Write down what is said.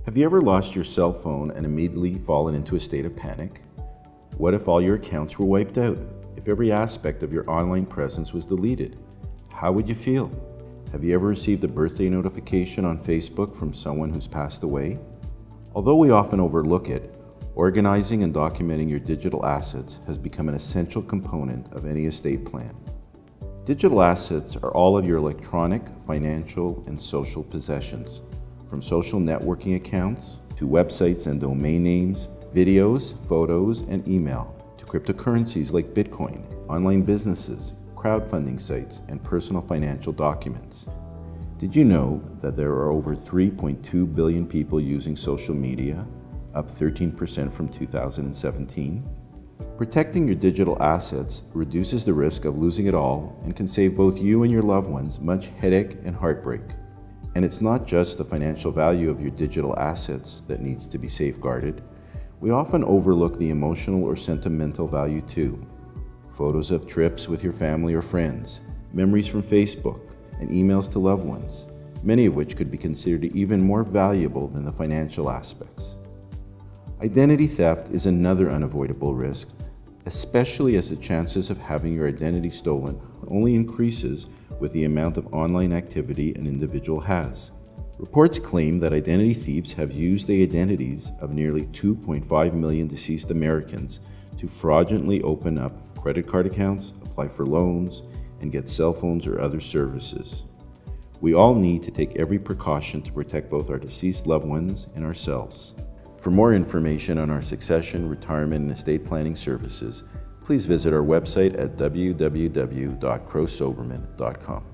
Have you ever lost your cell phone and immediately fallen into a state of panic? What if all your accounts were wiped out? If every aspect of your online presence was deleted? How would you feel? Have you ever received a birthday notification on Facebook from someone who's passed away? Although we often overlook it, organizing and documenting your digital assets has become an essential component of any estate plan. Digital assets are all of your electronic, financial, and social possessions, from social networking accounts to websites and domain names, videos, photos, and email, to cryptocurrencies like Bitcoin, online businesses, crowdfunding sites, and personal financial documents. Did you know that there are over 3.2 billion people using social media, up 13% from 2017? Protecting your digital assets reduces the risk of losing it all and can save both you and your loved ones much headache and heartbreak. And it's not just the financial value of your digital assets that needs to be safeguarded. We often overlook the emotional or sentimental value too. Photos of trips with your family or friends, memories from Facebook, and emails to loved ones, many of which could be considered even more valuable than the financial aspects. Identity theft is another unavoidable risk, especially as the chances of having your identity stolen only increases with the amount of online activity an individual has. Reports claim that identity thieves have used the identities of nearly 2.5 million deceased Americans to fraudulently open up credit card accounts, apply for loans, and get cell phones or other services. We all need to take every precaution to protect both our deceased loved ones and ourselves. For more information on our succession, retirement, and estate planning services, please visit our website at www.crowesoberman.com.